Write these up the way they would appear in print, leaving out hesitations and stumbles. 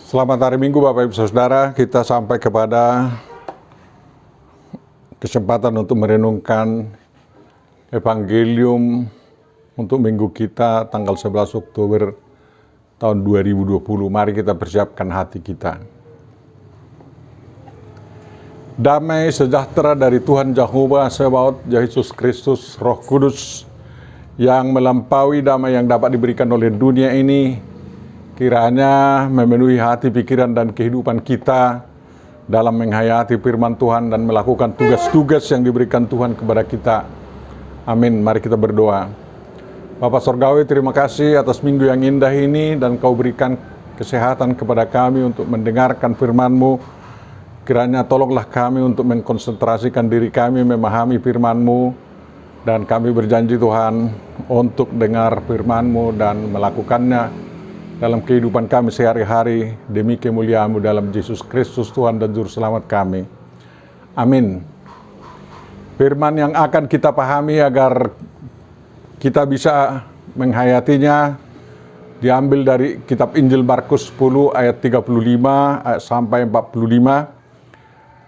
Selamat hari Minggu Bapak Ibu Saudara, kita sampai kepada kesempatan untuk merenungkan Evangelium untuk minggu kita tanggal 11 Oktober tahun 2020. Mari kita persiapkan hati kita. Damai sejahtera dari Tuhan Jehovah Sebaot, Yesus Kristus, Roh Kudus yang melampaui damai yang dapat diberikan oleh dunia ini, kiranya memenuhi hati, pikiran, dan kehidupan kita dalam menghayati firman Tuhan dan melakukan tugas-tugas yang diberikan Tuhan kepada kita. Amin. Mari kita berdoa. Bapa Sorgawi, terima kasih atas minggu yang indah ini dan Kau berikan kesehatan kepada kami untuk mendengarkan firman-Mu. Kiranya tolonglah kami untuk mengkonsentrasikan diri kami memahami firman-Mu, dan kami berjanji Tuhan untuk dengar firman-Mu dan melakukannya dalam kehidupan kami sehari-hari demi kemuliaan-Mu dalam Yesus Kristus Tuhan dan Juru Selamat kami. Amin. Firman yang akan kita pahami agar kita bisa menghayatinya diambil dari kitab Injil Markus 10 ayat 35 sampai 45.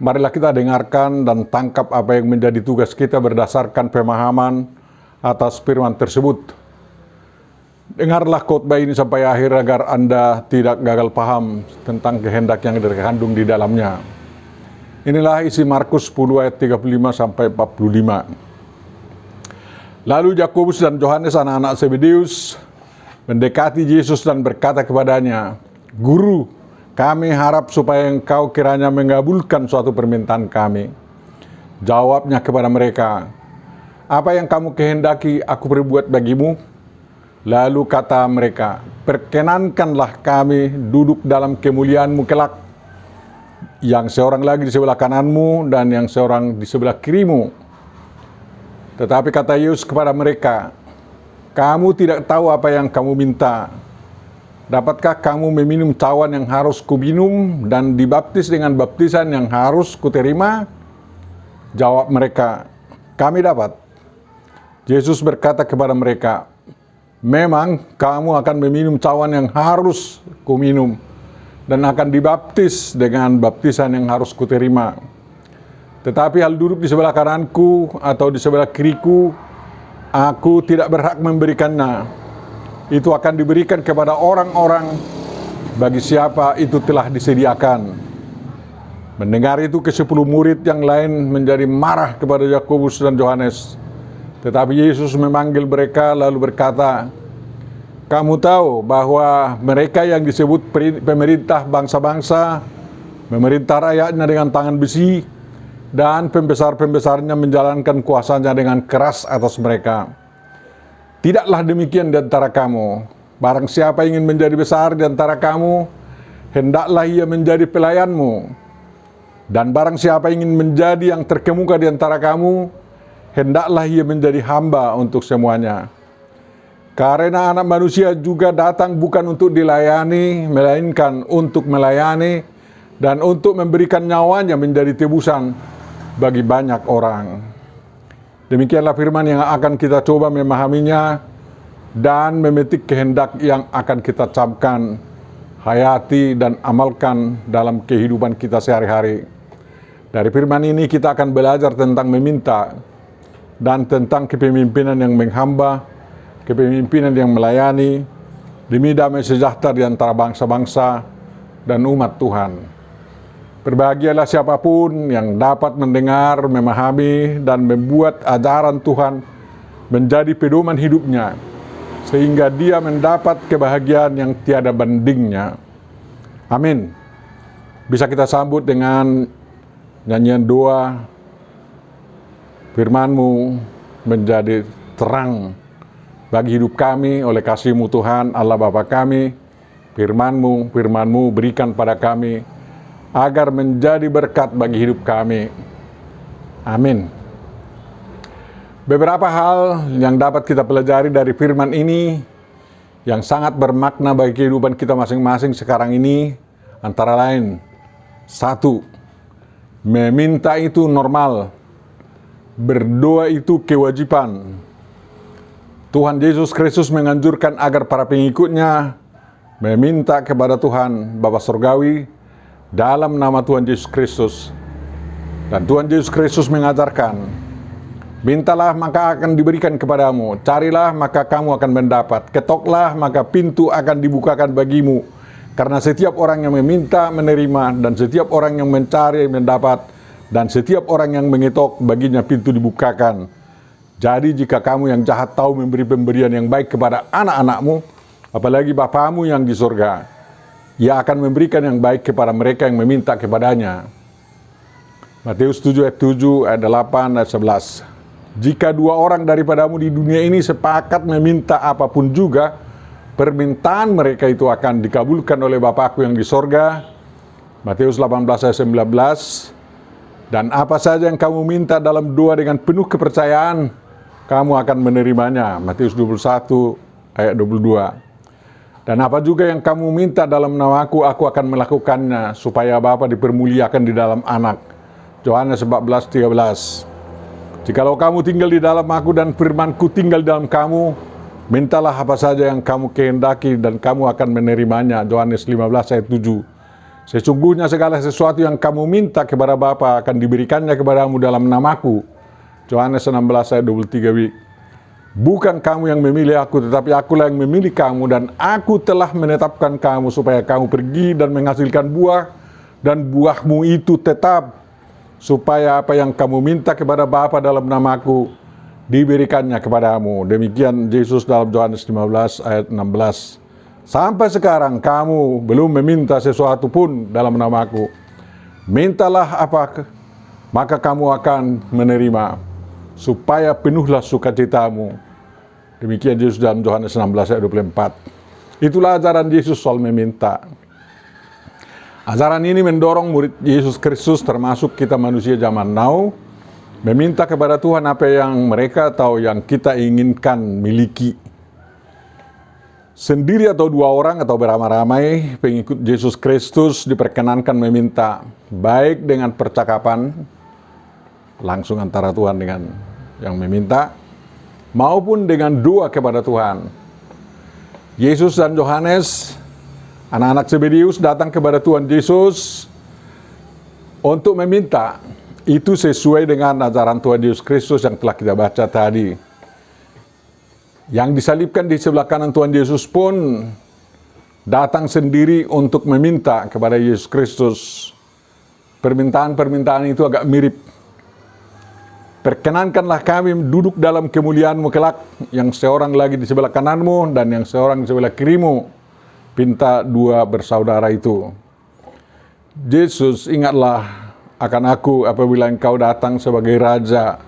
Marilah kita dengarkan dan tangkap apa yang menjadi tugas kita berdasarkan pemahaman atas firman tersebut. Dengarlah khotbah ini sampai akhir agar Anda tidak gagal paham tentang kehendak yang terkandung di dalamnya. Inilah isi Markus 10 ayat 35 sampai 45. Lalu Yakobus dan Yohanes anak-anak Zebedeus mendekati Yesus dan berkata kepadanya, "Guru, kami harap supaya Engkau kiranya mengabulkan suatu permintaan kami." Jawabnya kepada mereka, "Apa yang kamu kehendaki aku perbuat bagimu?" Lalu kata mereka, "Perkenankanlah kami duduk dalam kemuliaan-Mu kelak, yang seorang lagi di sebelah kananmu dan yang seorang di sebelah kirimu." Tetapi kata Yesus kepada mereka, "Kamu tidak tahu apa yang kamu minta. Dapatkah kamu meminum cawan yang harus kuminum dan dibaptis dengan baptisan yang harus kuterima?" Jawab mereka, "Kami dapat." Yesus berkata kepada mereka, "Memang kamu akan meminum cawan yang harus kuminum dan akan dibaptis dengan baptisan yang harus kuterima. Tetapi hal duduk di sebelah kananku atau di sebelah kiriku, aku tidak berhak memberikannya. Itu akan diberikan kepada orang-orang bagi siapa itu telah disediakan." Mendengar itu ke-10 murid yang lain menjadi marah kepada Yakobus dan Yohanes. Tetapi Yesus memanggil mereka lalu berkata, "Kamu tahu bahwa mereka yang disebut pemerintah bangsa-bangsa memerintah rakyatnya dengan tangan besi, dan pembesar-pembesarnya menjalankan kuasanya dengan keras atas mereka. Tidaklah demikian di antara kamu. Barang siapa ingin menjadi besar di antara kamu, hendaklah ia menjadi pelayanmu. Dan barang siapa ingin menjadi yang terkemuka di antara kamu, hendaklah ia menjadi hamba untuk semuanya. Karena Anak Manusia juga datang bukan untuk dilayani, melainkan untuk melayani dan untuk memberikan nyawanya menjadi tebusan bagi banyak orang." Demikianlah firman yang akan kita coba memahaminya dan memetik kehendak yang akan kita camkan, hayati, dan amalkan dalam kehidupan kita sehari-hari. Dari firman ini kita akan belajar tentang meminta dan tentang kepemimpinan yang menghamba, kepemimpinan yang melayani, demi damai sejahtera di antara bangsa-bangsa dan umat Tuhan. Berbahagialah siapapun yang dapat mendengar, memahami, dan membuat ajaran Tuhan menjadi pedoman hidupnya, sehingga dia mendapat kebahagiaan yang tiada bandingnya. Amin. Bisa kita sambut dengan nyanyian doa, "Firman-Mu menjadi terang bagi hidup kami oleh kasih-Mu Tuhan Allah Bapa kami. Firman-Mu berikan pada kami agar menjadi berkat bagi hidup kami. Amin." Beberapa hal yang dapat kita pelajari dari firman ini yang sangat bermakna bagi kehidupan kita masing-masing sekarang ini, antara lain, 1. Meminta itu normal, berdoa itu kewajiban. Tuhan Yesus Kristus menganjurkan agar para pengikutnya meminta kepada Tuhan Bapa Surgawi dalam nama Tuhan Yesus Kristus. Dan Tuhan Yesus Kristus mengajarkan, mintalah maka akan diberikan kepadamu, carilah maka kamu akan mendapat, ketoklah maka pintu akan dibukakan bagimu. Karena setiap orang yang meminta menerima, dan setiap orang yang mencari mendapat, dan setiap orang yang mengetok baginya pintu dibukakan. Jadi jika kamu yang jahat tahu memberi pemberian yang baik kepada anak-anakmu, apalagi Bapamu yang di surga, Ia akan memberikan yang baik kepada mereka yang meminta kepadanya. Matius 7 ayat 7, ayat 8, ayat 11. Jika dua orang daripadamu di dunia ini sepakat meminta apapun juga, permintaan mereka itu akan dikabulkan oleh Bapakku yang di sorga. Matius 18 ayat 19. Dan apa saja yang kamu minta dalam doa dengan penuh kepercayaan, kamu akan menerimanya. Matius 21 ayat 22. Dan apa juga yang kamu minta dalam namaku, aku akan melakukannya, supaya Bapa dipermuliakan di dalam anak. Yohanes 14:13. Jikalau kamu tinggal di dalam aku dan firmanku tinggal di dalam kamu, mintalah apa saja yang kamu kehendaki dan kamu akan menerimanya. Yohanes 15 ayat 7. Sesungguhnya segala sesuatu yang kamu minta kepada Bapa akan diberikannya kepadamu dalam namaku. Yohanes 16 ayat 23b. Bukan kamu yang memilih aku, tetapi akulah yang memilih kamu, dan aku telah menetapkan kamu supaya kamu pergi dan menghasilkan buah, dan buahmu itu tetap, supaya apa yang kamu minta kepada Bapa dalam namaku diberikannya kepadamu. Demikian Yesus dalam Yohanes 15 ayat 16. Sampai sekarang kamu belum meminta sesuatu pun dalam namaku. Mintalah apa, maka kamu akan menerima, supaya penuhlah sukacitamu. Demikian Yesus dalam Yohanes 16 ayat 24. Itulah ajaran Yesus soal meminta. Ajaran ini mendorong murid Yesus Kristus, termasuk kita manusia zaman now, meminta kepada Tuhan apa yang mereka atau yang kita inginkan miliki. Sendiri atau dua orang atau beramai-ramai, pengikut Yesus Kristus diperkenankan meminta, baik dengan percakapan langsung antara Tuhan dengan yang meminta, maupun dengan doa kepada Tuhan. Yesus dan Yohanes, anak-anak Zebedeus, datang kepada Tuhan Yesus untuk meminta. Itu sesuai dengan ajaran Tuhan Yesus Kristus yang telah kita baca tadi. Yang disalibkan di sebelah kanan Tuhan Yesus pun datang sendiri untuk meminta kepada Yesus Kristus. Permintaan-permintaan itu agak mirip. Perkenankanlah kami duduk dalam kemuliaan-Mu kelak, yang seorang lagi di sebelah kananmu dan yang seorang di sebelah kirimu. Pinta dua bersaudara itu. Yesus, ingatlah akan aku apabila engkau datang sebagai Raja.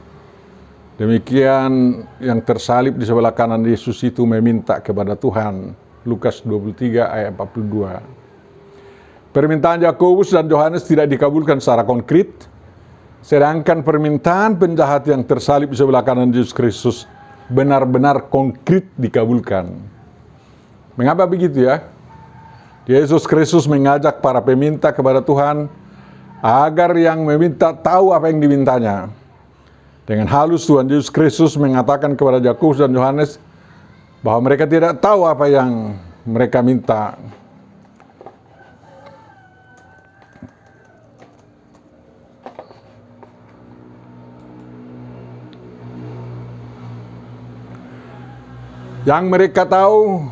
Demikian yang tersalib di sebelah kanan Yesus itu meminta kepada Tuhan. Lukas 23 ayat 42. Permintaan Yakobus dan Yohanes tidak dikabulkan secara konkret, sedangkan permintaan penjahat yang tersalib di sebelah kanan Yesus Kristus benar-benar konkret dikabulkan. Mengapa begitu ya? Yesus Kristus mengajak para peminta kepada Tuhan agar yang meminta tahu apa yang dimintanya. Dengan halus Tuhan Yesus Kristus mengatakan kepada Yakobus dan Yohanes bahwa mereka tidak tahu apa yang mereka minta. Yang mereka tahu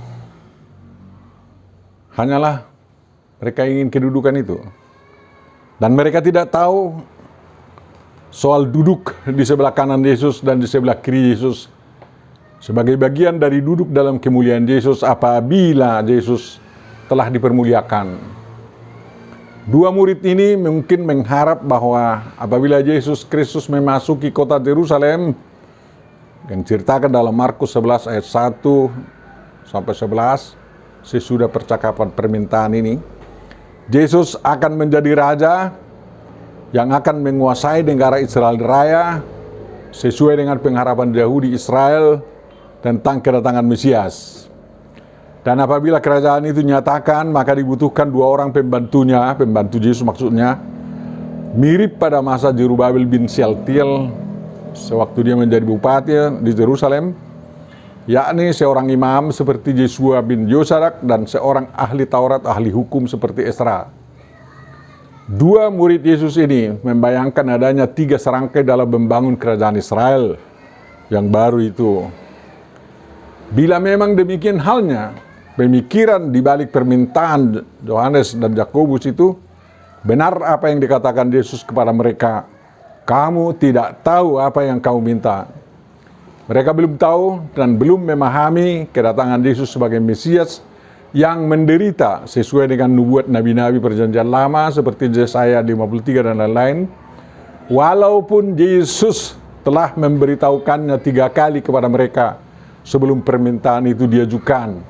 hanyalah mereka ingin kedudukan itu. Dan mereka tidak tahu soal duduk di sebelah kanan Yesus dan di sebelah kiri Yesus sebagai bagian dari duduk dalam kemuliaan Yesus apabila Yesus telah dipermuliakan. Dua murid ini mungkin mengharap bahwa apabila Yesus Kristus memasuki kota Yerusalem, yang diceritakan dalam Markus 11 ayat 1 sampai 11, sesudah percakapan permintaan ini, Yesus akan menjadi raja yang akan menguasai negara Israel Raya sesuai dengan pengharapan Yahudi Israel tentang kedatangan Mesias. Dan apabila kerajaan itu nyatakan, maka dibutuhkan dua orang pembantunya, pembantu Yesus maksudnya, mirip pada masa Jerubabel bin Shealtiel sewaktu dia menjadi bupati di Yerusalem, yakni seorang imam seperti Yesua bin Yosadak dan seorang ahli Taurat, ahli hukum seperti Esra. Dua murid Yesus ini membayangkan adanya 3 serangkai dalam membangun kerajaan Israel yang baru itu. Bila memang demikian halnya, pemikiran di balik permintaan Yohanes dan Yakobus itu, benar apa yang dikatakan Yesus kepada mereka, "Kamu tidak tahu apa yang kamu minta." Mereka belum tahu dan belum memahami kedatangan Yesus sebagai Mesias yang menderita sesuai dengan nubuat nabi-nabi perjanjian lama seperti Yesaya 53 dan lain-lain. Walaupun Yesus telah memberitahukannya 3 kali kepada mereka sebelum permintaan itu diajukan.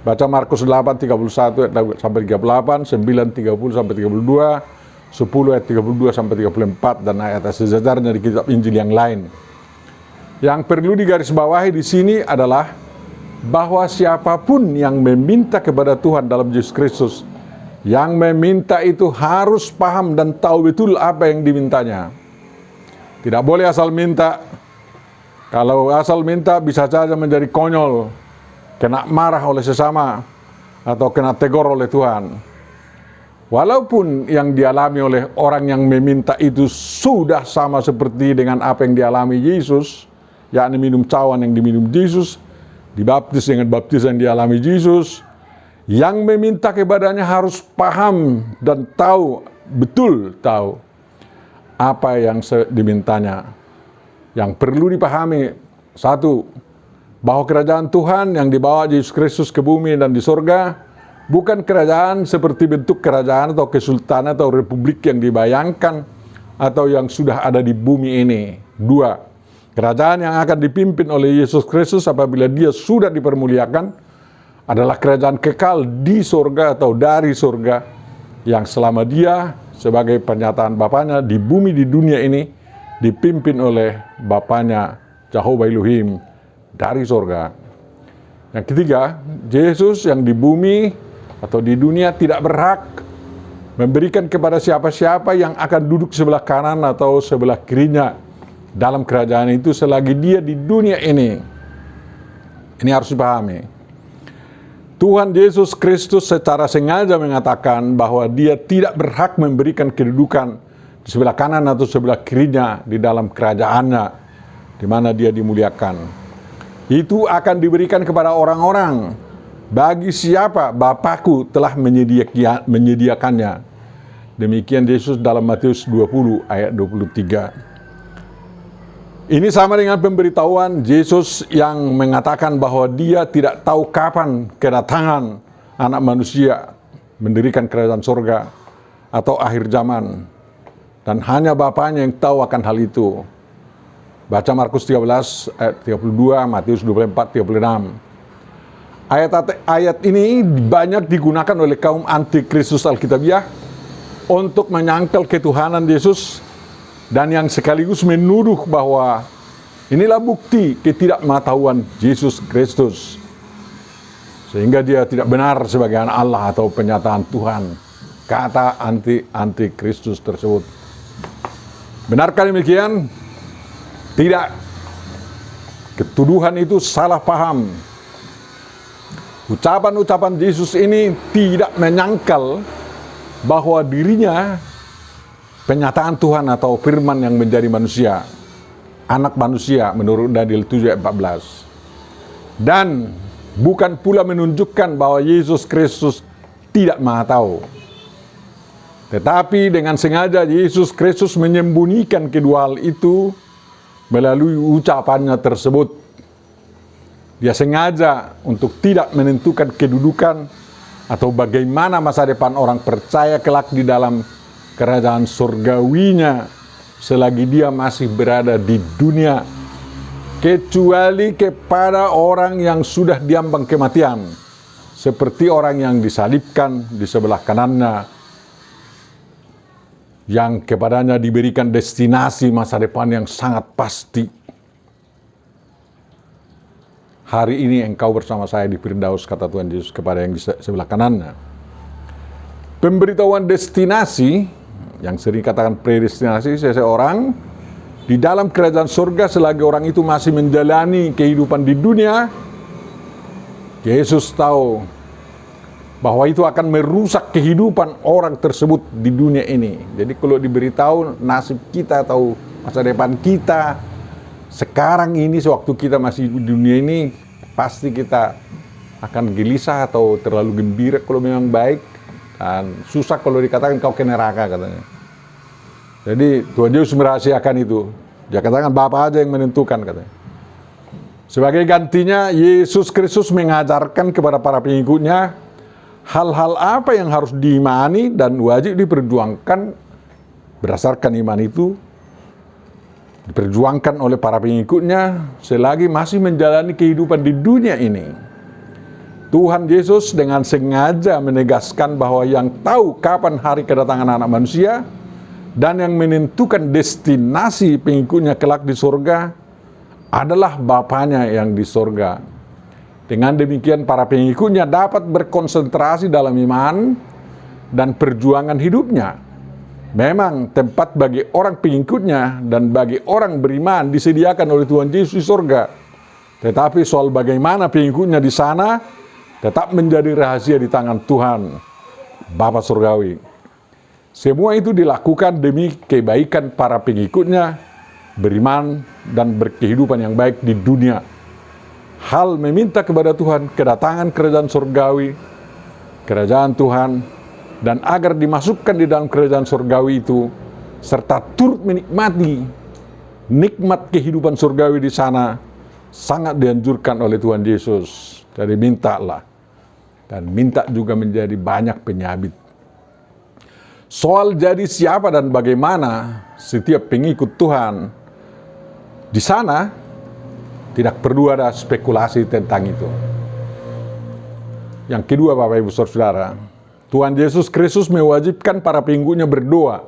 Baca Markus 8:31 sampai 38, 9:30 sampai 32, 10 ayat 32 sampai 34 dan ayat sejajarnya di kitab Injil yang lain. Yang perlu digarisbawahi di sini adalah bahwa siapapun yang meminta kepada Tuhan dalam Yesus Kristus, yang meminta itu harus paham dan tahu betul apa yang dimintanya. Tidak boleh asal minta. Kalau asal minta bisa saja menjadi konyol, kena marah oleh sesama, atau kena tegur oleh Tuhan. Walaupun yang dialami oleh orang yang meminta itu sudah sama seperti dengan apa yang dialami Yesus, yakni minum cawan yang diminum Yesus, dibaptis dengan baptisan yang dialami Yesus, yang meminta kepadanya harus paham dan betul tahu apa yang dimintanya. Yang perlu dipahami, 1, bahwa kerajaan Tuhan yang dibawa Yesus Kristus ke bumi dan di sorga bukan kerajaan seperti bentuk kerajaan atau kesultanan atau republik yang dibayangkan atau yang sudah ada di bumi ini. 2, kerajaan yang akan dipimpin oleh Yesus Kristus apabila dia sudah dipermuliakan adalah kerajaan kekal di sorga atau dari sorga yang selama dia sebagai pernyataan Bapanya di bumi di dunia ini dipimpin oleh Bapanya Jehovah Elohim dari sorga. Yang ketiga, Yesus yang di bumi atau di dunia tidak berhak memberikan kepada siapa-siapa yang akan duduk sebelah kanan atau sebelah kirinya dalam kerajaan itu selagi dia di dunia ini. Ini harus dipahami. Tuhan Yesus Kristus secara sengaja mengatakan bahwa dia tidak berhak memberikan kedudukan di sebelah kanan atau sebelah kirinya di dalam kerajaannya di mana dia dimuliakan. Itu akan diberikan kepada orang-orang bagi siapa Bapakku telah menyediakannya. Demikian Yesus dalam Matius 20 ayat 23. Ini sama dengan pemberitahuan Yesus yang mengatakan bahwa dia tidak tahu kapan kedatangan anak manusia mendirikan kerajaan surga atau akhir zaman. Dan hanya Bapanya yang tahu akan hal itu. Baca Markus 13 ayat 32, Matius 24, 36. Ayat ini banyak digunakan oleh kaum anti-Kristus Alkitabiah untuk menyangkal ketuhanan Yesus, dan yang sekaligus menuduh bahwa inilah bukti ketidakmatahuan Yesus Kristus, sehingga dia tidak benar sebagai anak Allah atau penyataan Tuhan, kata anti-Kristus tersebut. Benarkah demikian? Tidak. Ketuduhan itu salah paham. Ucapan-ucapan Yesus ini tidak menyangkal bahwa dirinya penyataan Tuhan atau firman yang menjadi manusia, anak manusia menurut Daniel 7 ayat 14. Dan bukan pula menunjukkan bahwa Yesus Kristus tidak maha tahu. Tetapi dengan sengaja Yesus Kristus menyembunyikan kedua hal itu melalui ucapannya tersebut. Dia sengaja untuk tidak menentukan kedudukan atau bagaimana masa depan orang percaya kelak di dalam kerajaan surgawinya selagi dia masih berada di dunia, kecuali kepada orang yang sudah diambang kematian, seperti orang yang disalibkan di sebelah kanannya, yang kepadanya diberikan destinasi masa depan yang sangat pasti. Hari ini engkau bersama saya di Firdaus, kata Tuhan Yesus kepada yang di sebelah kanannya. Pemberitahuan destinasi yang sering katakan predestinasi seseorang di dalam kerajaan surga selagi orang itu masih menjalani kehidupan di dunia Yesus tahu bahwa itu akan merusak kehidupan orang tersebut di dunia ini. Jadi kalau diberitahu nasib kita atau masa depan kita sekarang ini, sewaktu kita masih di dunia ini, pasti kita akan gelisah atau terlalu gembira kalau memang baik, dan susah kalau dikatakan kau ke neraka katanya. Jadi Tuhan Yesus merahasiakan itu. Dia katakan Bapa aja yang menentukan katanya. Sebagai gantinya, Yesus Kristus mengajarkan kepada para pengikutnya hal-hal apa yang harus diimani dan wajib diperjuangkan. Berdasarkan iman itu diperjuangkan oleh para pengikutnya selagi masih menjalani kehidupan di dunia ini. Tuhan Yesus dengan sengaja menegaskan bahwa yang tahu kapan hari kedatangan Anak Manusia dan yang menentukan destinasi pengikutnya kelak di surga adalah Bapanya yang di surga. Dengan demikian para pengikutnya dapat berkonsentrasi dalam iman dan perjuangan hidupnya. Memang tempat bagi orang pengikutnya dan bagi orang beriman disediakan oleh Tuhan Yesus di surga. Tetapi soal bagaimana pengikutnya di sana tetap menjadi rahasia di tangan Tuhan Bapa Surgawi. Semua itu dilakukan demi kebaikan para pengikutnya beriman dan berkehidupan yang baik di dunia. Hal meminta kepada Tuhan kedatangan kerajaan surgawi, kerajaan Tuhan, dan agar dimasukkan di dalam kerajaan surgawi itu, serta turut menikmati nikmat kehidupan surgawi di sana, sangat dianjurkan oleh Tuhan Yesus. Jadi mintalah, dan minta juga menjadi banyak penyabit. Soal jadi siapa dan bagaimana setiap pengikut Tuhan di sana, tidak perlu ada spekulasi tentang itu. Yang kedua, Bapak Ibu Saudara, Tuhan Yesus Kristus mewajibkan para pengikutnya berdoa,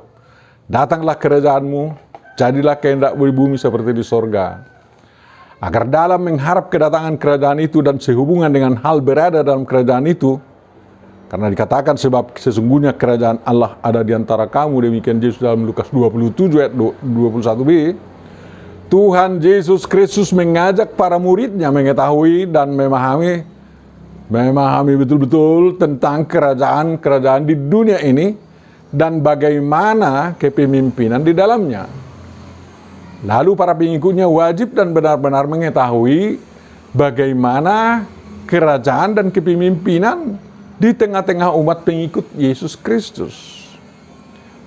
datanglah kerajaanmu, jadilah kehendakmu di bumi seperti di sorga. Agar dalam mengharap kedatangan kerajaan itu dan sehubungan dengan hal berada dalam kerajaan itu, karena dikatakan sebab sesungguhnya kerajaan Allah ada di antara kamu, demikian Yesus dalam Lukas 27 ayat 21b, Tuhan Yesus Kristus mengajak para muridnya mengetahui dan memahami betul-betul tentang kerajaan-kerajaan di dunia ini dan bagaimana kepemimpinan di dalamnya. Lalu para pengikutnya wajib dan benar-benar mengetahui bagaimana kerajaan dan kepemimpinan di tengah-tengah umat pengikut Yesus Kristus.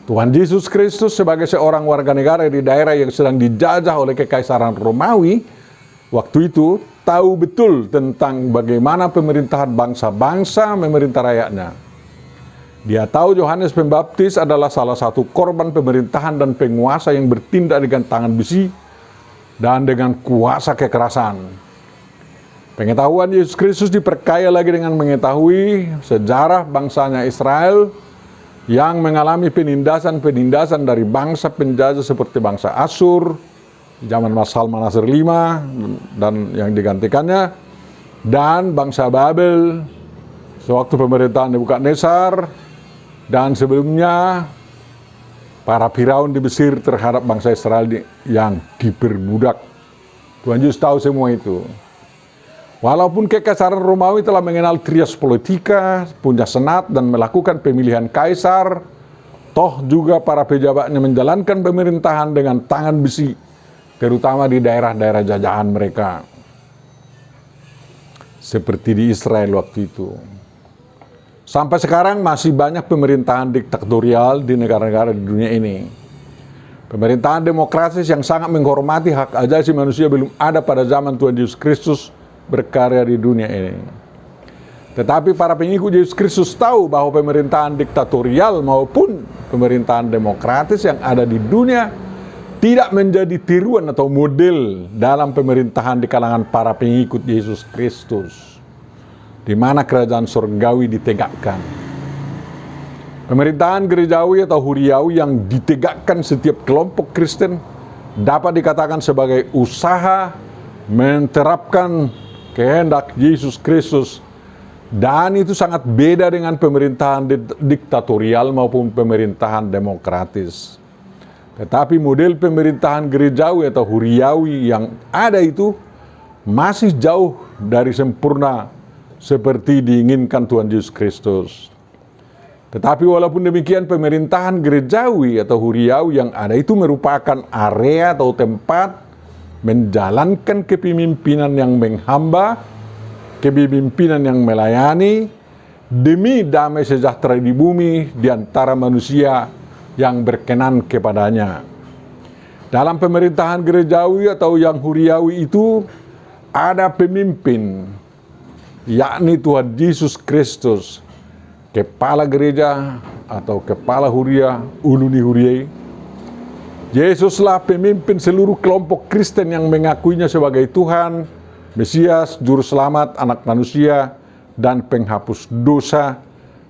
Tuhan Yesus Kristus sebagai seorang warga negara di daerah yang sedang dijajah oleh Kekaisaran Romawi, waktu itu tahu betul tentang bagaimana pemerintahan bangsa-bangsa memerintah rakyatnya. Dia tahu Yohanes Pembaptis adalah salah satu korban pemerintahan dan penguasa yang bertindak dengan tangan besi dan dengan kuasa kekerasan. Pengetahuan Yesus Kristus diperkaya lagi dengan mengetahui sejarah bangsanya Israel yang mengalami penindasan-penindasan dari bangsa penjajah seperti bangsa Asyur, zaman Salmanasar V dan yang digantikannya, dan bangsa Babel sewaktu pemerintahan Nebukadnezar, dan sebelumnya para Firaun di Mesir terhadap bangsa Israel yang diperbudak. Tuhan Yesus tahu semua itu. Walaupun Kekaisaran Romawi telah mengenal trias politika, punya senat dan melakukan pemilihan kaisar, toh juga para pejabatnya menjalankan pemerintahan dengan tangan besi, terutama di daerah-daerah jajahan mereka. Seperti di Israel waktu itu. Sampai sekarang masih banyak pemerintahan diktatorial di negara-negara di dunia ini. Pemerintahan demokratis yang sangat menghormati hak asasi manusia belum ada pada zaman Tuhan Yesus Kristus berkarya di dunia ini. Tetapi para pengikut Yesus Kristus tahu bahwa pemerintahan diktatorial maupun pemerintahan demokratis yang ada di dunia tidak menjadi tiruan atau model dalam pemerintahan di kalangan para pengikut Yesus Kristus, di mana kerajaan surgawi ditegakkan. Pemerintahan gerejawi atau huriawi yang ditegakkan setiap kelompok Kristen dapat dikatakan sebagai usaha menerapkan kehendak Yesus Kristus, dan itu sangat beda dengan pemerintahan diktatorial maupun pemerintahan demokratis. Tetapi model pemerintahan gerejawi atau huriawi yang ada itu masih jauh dari sempurna seperti diinginkan Tuhan Yesus Kristus. Tetapi walaupun demikian, pemerintahan gerejawi atau huriawi yang ada itu merupakan area atau tempat menjalankan kepemimpinan yang menghamba, kepemimpinan yang melayani, demi damai sejahtera di bumi di antara manusia yang berkenan kepadanya. Dalam pemerintahan gerejawi atau yang huriawi itu ada pemimpin, yakni Tuhan Yesus Kristus, kepala gereja atau kepala huria, uluni huriai. Yesuslah pemimpin seluruh kelompok Kristen yang mengakuinya sebagai Tuhan, Mesias, Juru Selamat, Anak Manusia, dan penghapus dosa,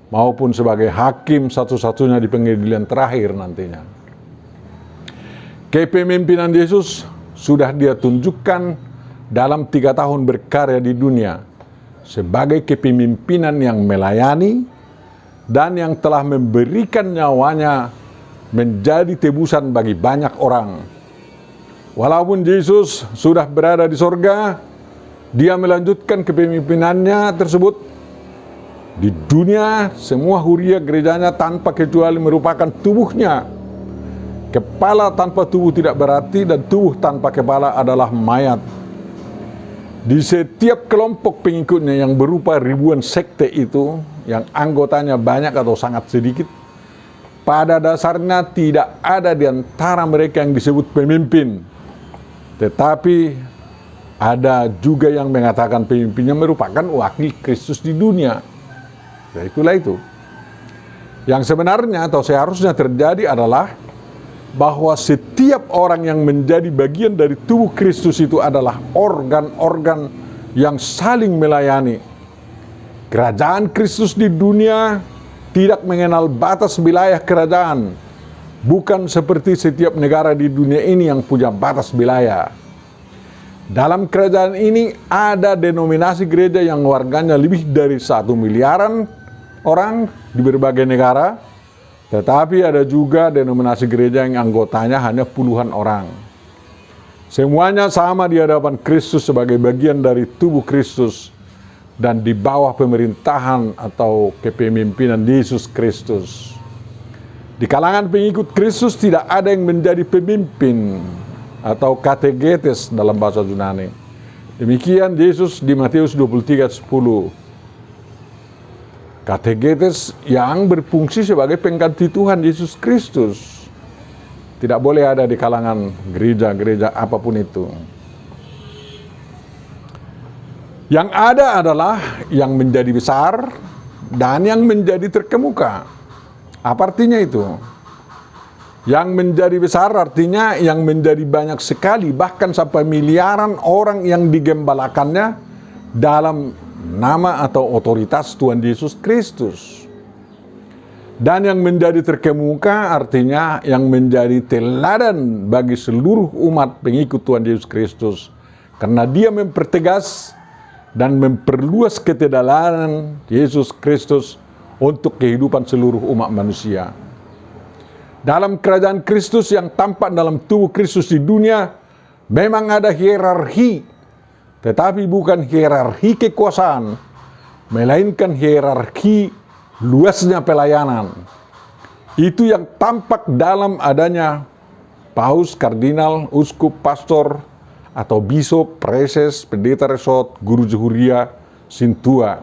maupun sebagai hakim satu-satunya di pengadilan terakhir nantinya. Kepemimpinan Yesus sudah Dia tunjukkan dalam 3 tahun berkarya di dunia sebagai kepemimpinan yang melayani dan yang telah memberikan nyawanya menjadi tebusan bagi banyak orang. Walaupun Yesus sudah berada di sorga, Dia melanjutkan kepemimpinannya tersebut di dunia. Semua huria gerejanya tanpa kecuali merupakan tubuhnya. Kepala tanpa tubuh tidak berarti, dan tubuh tanpa kepala adalah mayat. Di setiap kelompok pengikutnya yang berupa ribuan sekte itu, yang anggotanya banyak atau sangat sedikit, pada dasarnya tidak ada di antara mereka yang disebut pemimpin. Tetapi ada juga yang mengatakan pemimpinnya merupakan wakil Kristus di dunia. Ya, itulah itu. Yang sebenarnya atau seharusnya terjadi adalah bahwa setiap orang yang menjadi bagian dari tubuh Kristus itu adalah organ-organ yang saling melayani. Kerajaan Kristus di dunia tidak mengenal batas wilayah kerajaan. Bukan seperti setiap negara di dunia ini yang punya batas wilayah. Dalam kerajaan ini ada denominasi gereja yang warganya lebih dari 1 miliaran orang di berbagai negara. Tetapi ada juga denominasi gereja yang anggotanya hanya puluhan orang. Semuanya sama di hadapan Kristus sebagai bagian dari tubuh Kristus dan di bawah pemerintahan atau kepemimpinan Yesus Kristus. Di kalangan pengikut Kristus tidak ada yang menjadi pemimpin atau kategetes dalam bahasa Yunani. Demikian Yesus di Matius 23:10. Kategetes yang berfungsi sebagai pengganti Tuhan Yesus Kristus. Tidak boleh ada di kalangan gereja-gereja apapun itu. Yang ada adalah yang menjadi besar dan yang menjadi terkemuka. Apa artinya itu? Yang menjadi besar artinya yang menjadi banyak sekali, bahkan sampai miliaran orang yang digembalakannya dalam nama atau otoritas Tuhan Yesus Kristus. Dan yang menjadi terkemuka artinya yang menjadi teladan bagi seluruh umat pengikut Tuhan Yesus Kristus. Karena Dia mempertegas dan memperluas keteladanan Yesus Kristus untuk kehidupan seluruh umat manusia. Dalam kerajaan Kristus yang tampak dalam tubuh Kristus di dunia, memang ada hierarki. Tetapi bukan hierarki kekuasaan, melainkan hierarki luasnya pelayanan. Itu yang tampak dalam adanya paus, kardinal, uskup, pastor, atau bisop, preses, pendeta resort, guru jehuria, sintua.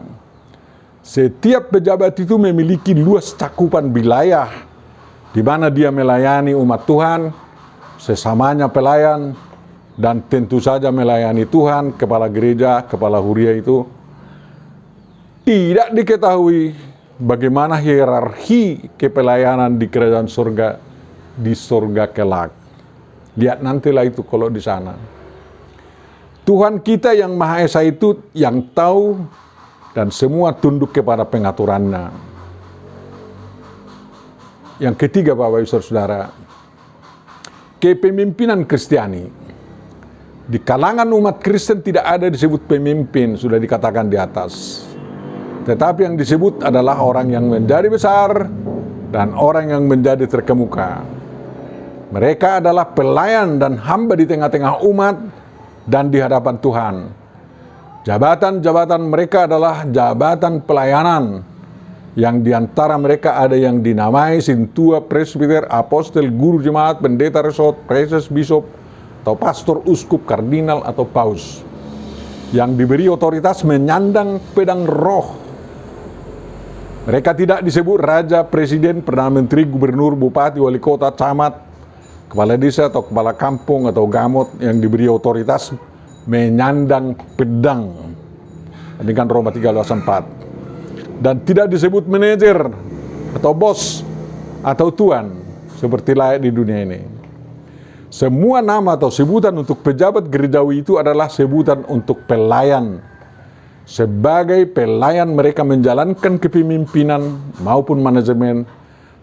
Setiap pejabat itu memiliki luas cakupan wilayah di mana dia melayani umat Tuhan, sesamanya pelayan, dan tentu saja melayani Tuhan. Kepala gereja, kepala huria itu tidak diketahui bagaimana hierarki kepelayanan di kerajaan surga, di surga kelak. Lihat nantilah itu kalau di sana. Tuhan kita yang Maha Esa itu yang tahu, dan semua tunduk kepada pengaturannya. Yang ketiga, Bapak Ibu Saudara, kepemimpinan Kristiani. Di kalangan umat Kristen tidak ada disebut pemimpin, sudah dikatakan di atas. Tetapi yang disebut adalah orang yang menjadi besar dan orang yang menjadi terkemuka. Mereka adalah pelayan dan hamba di tengah-tengah umat dan di hadapan Tuhan. Jabatan-jabatan mereka adalah jabatan pelayanan, yang diantara mereka ada yang dinamai sintua, presbiter, apostel, guru jemaat, pendeta resort, preses, bishop, atau pastor, uskup, kardinal, atau paus, yang diberi otoritas menyandang pedang roh. Mereka tidak disebut raja, presiden, perdana menteri, gubernur, bupati, wali kota, camat, kepala desa, atau kepala kampung, atau gamot yang diberi otoritas menyandang pedang. Ini kan Roma 13:4. Dan tidak disebut manajer atau bos atau tuan seperti layak di dunia ini. Semua nama atau sebutan untuk pejabat gerejawi itu adalah sebutan untuk pelayan. Sebagai pelayan mereka menjalankan kepemimpinan maupun manajemen,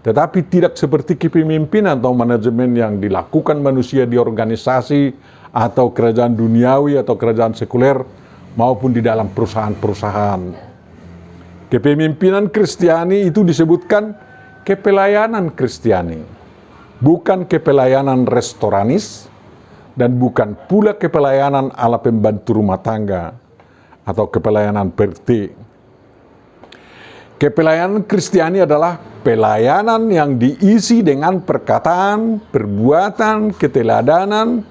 tetapi tidak seperti kepemimpinan atau manajemen yang dilakukan manusia di organisasi atau kerajaan duniawi atau kerajaan sekuler maupun di dalam perusahaan-perusahaan. Kepemimpinan Kristiani itu disebutkan kepelayanan Kristiani, bukan kepelayanan restoranis dan bukan pula kepelayanan ala pembantu rumah tangga atau kepelayanan PRT. Kepelayanan Kristiani adalah pelayanan yang diisi dengan perkataan, perbuatan, keteladanan,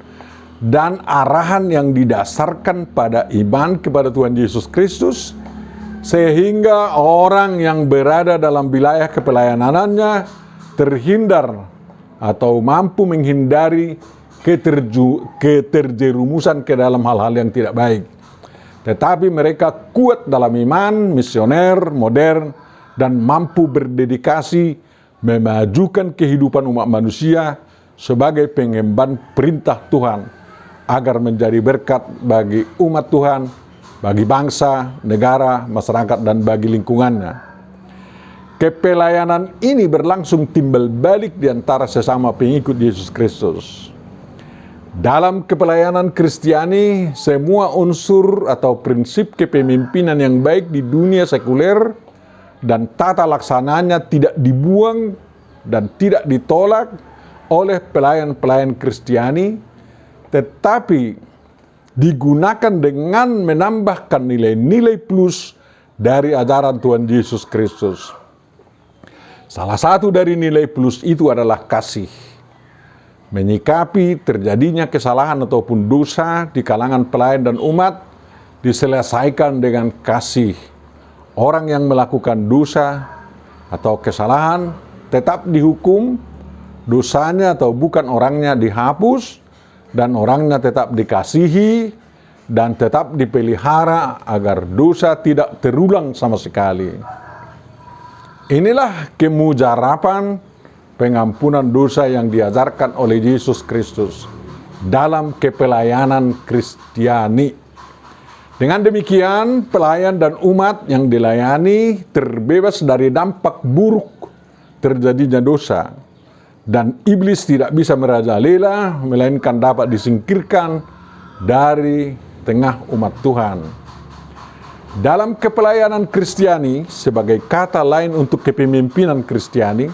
dan arahan yang didasarkan pada iman kepada Tuhan Yesus Kristus, sehingga orang yang berada dalam wilayah kepelayanannya terhindar atau mampu menghindari keterjerumusan ke dalam hal-hal yang tidak baik. Tetapi mereka kuat dalam iman, misioner, modern, dan mampu berdedikasi memajukan kehidupan umat manusia sebagai pengemban perintah Tuhan, agar menjadi berkat bagi umat Tuhan, bagi bangsa, negara, masyarakat, dan bagi lingkungannya. Kepelayanan ini berlangsung timbal balik di antara sesama pengikut Yesus Kristus. Dalam kepelayanan Kristiani, semua unsur atau prinsip kepemimpinan yang baik di dunia sekuler dan tata laksananya tidak dibuang dan tidak ditolak oleh pelayan-pelayan Kristiani, tetapi digunakan dengan menambahkan nilai-nilai plus dari ajaran Tuhan Yesus Kristus. Salah satu dari nilai plus itu adalah kasih. Menyikapi terjadinya kesalahan ataupun dosa di kalangan pelayan dan umat diselesaikan dengan kasih. Orang yang melakukan dosa atau kesalahan tetap dihukum, dosanya atau bukan orangnya dihapus, dan orangnya tetap dikasihi dan tetap dipelihara agar dosa tidak terulang sama sekali. Inilah kemujarapan pengampunan dosa yang diajarkan oleh Yesus Kristus dalam kepelayanan Kristiani. Dengan demikian, pelayan dan umat yang dilayani terbebas dari dampak buruk terjadinya dosa. Dan iblis tidak bisa merajalela, melainkan dapat disingkirkan dari tengah umat Tuhan. Dalam kepelayanan Kristiani, sebagai kata lain untuk kepemimpinan Kristiani,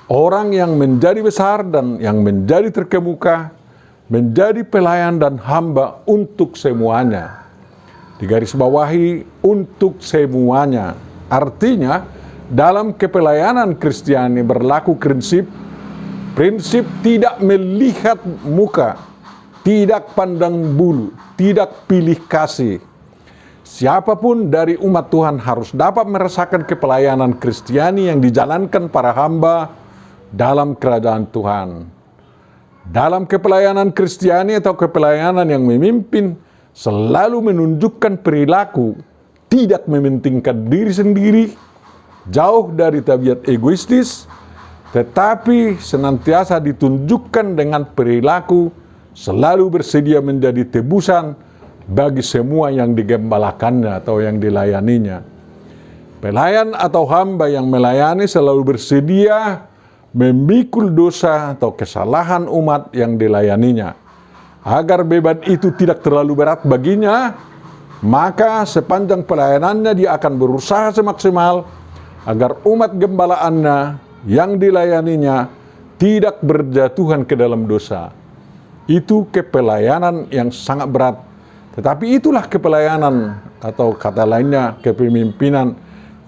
orang yang menjadi besar dan yang menjadi terkemuka, menjadi pelayan dan hamba untuk semuanya. Digarisbawahi untuk semuanya. Artinya, dalam kepelayanan Kristiani berlaku prinsip tidak melihat muka, tidak pandang bulu, tidak pilih kasih. Siapapun dari umat Tuhan harus dapat merasakan kepelayanan Kristiani yang dijalankan para hamba dalam kerajaan Tuhan. Dalam kepelayanan Kristiani atau kepelayanan yang memimpin selalu menunjukkan perilaku tidak mementingkan diri sendiri, jauh dari tabiat egoistis, tetapi senantiasa ditunjukkan dengan perilaku selalu bersedia menjadi tebusan bagi semua yang digembalakannya atau yang dilayaninya. Pelayan atau hamba yang melayani selalu bersedia memikul dosa atau kesalahan umat yang dilayaninya. Agar beban itu tidak terlalu berat baginya, maka sepanjang pelayanannya dia akan berusaha semaksimal agar umat gembalaannya yang dilayaninya tidak berjatuhan ke dalam dosa. Itu kepelayanan yang sangat berat Tetapi itulah kepelayanan, atau kata lainnya kepemimpinan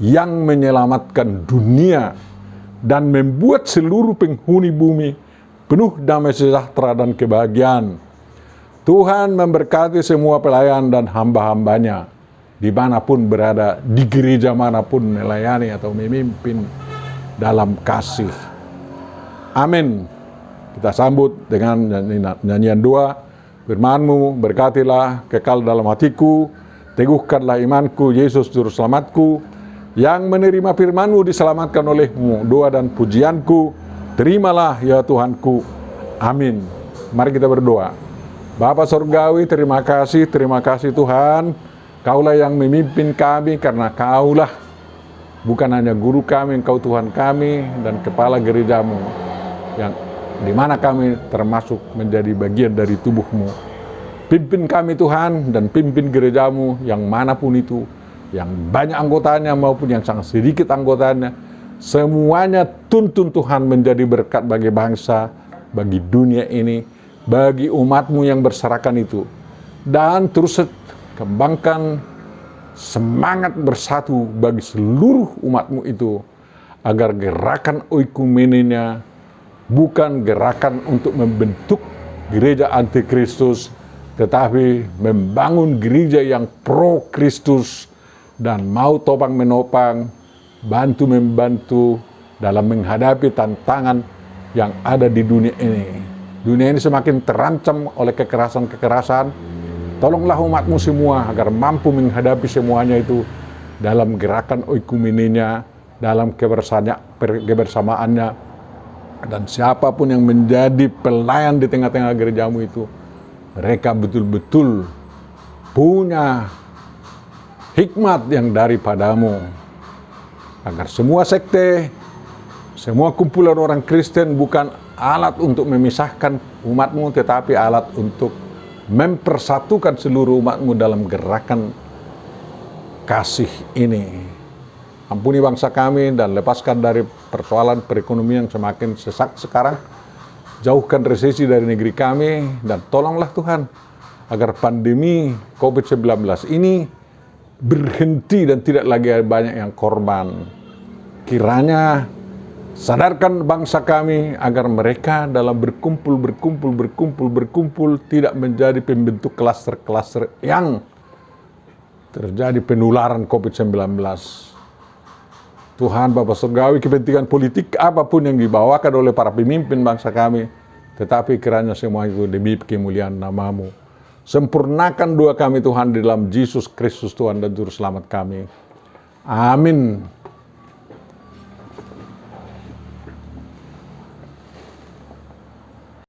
yang menyelamatkan dunia dan membuat seluruh penghuni bumi penuh damai sejahtera dan kebahagiaan. Tuhan memberkati semua pelayan dan hamba-hambanya dimanapun berada, di gereja manapun melayani atau memimpin dalam kasih. Amin. Kita sambut dengan nyanyian doa. Firman-Mu berkatilah kekal dalam hatiku, teguhkanlah imanku, Yesus Juru Selamatku. Yang menerima firman-Mu diselamatkan oleh-Mu. Doa dan pujianku, terimalah ya Tuhanku. Amin. Mari kita berdoa. Bapa Surgawi, terima kasih Tuhan. Kaulah yang memimpin kami, karena Kaulah bukan hanya guru kami, Engkau Tuhan kami dan kepala gereja-Mu, yang dimana kami termasuk menjadi bagian dari tubuh-Mu. Pimpin kami Tuhan, dan pimpin gereja-Mu yang manapun itu, yang banyak anggotanya maupun yang sangat sedikit anggotanya. Semuanya tuntun Tuhan menjadi berkat bagi bangsa, bagi dunia ini, bagi umat-Mu yang berserakan itu. Dan terus kembangkan semangat bersatu bagi seluruh umat-Mu itu, agar gerakan oikumeninya bukan gerakan untuk membentuk gereja antikristus, tetapi membangun gereja yang pro Kristus dan mau topang menopang, bantu membantu dalam menghadapi tantangan yang ada di dunia ini. Dunia ini semakin terancam oleh kekerasan-kekerasan. Tolonglah umat-Mu semua agar mampu menghadapi semuanya itu dalam gerakan oikumeninya, dalam kebersamaannya. Dan siapapun yang menjadi pelayan di tengah-tengah gereja-Mu itu, mereka betul-betul punya hikmat yang daripada-Mu. Agar semua sekte, semua kumpulan orang Kristen bukan alat untuk memisahkan umat-Mu, tetapi alat untuk mempersatukan seluruh umat-Mu dalam gerakan kasih ini. Ampuni bangsa kami dan lepaskan dari persoalan perekonomian yang semakin sesak sekarang. Jauhkan resesi dari negeri kami, dan tolonglah Tuhan agar pandemi COVID-19 ini berhenti dan tidak lagi banyak yang korban. Kiranya sadarkan bangsa kami agar mereka dalam berkumpul tidak menjadi pembentuk klaster-klaster yang terjadi penularan COVID-19. Tuhan Bapa Surgawi, kepentingan politik apapun yang dibawakan oleh para pemimpin bangsa kami, tetapi kiranya semua itu demi kemuliaan nama-Mu. Sempurnakan doa kami Tuhan di dalam Yesus Kristus Tuhan dan Juru Selamat kami. Amin.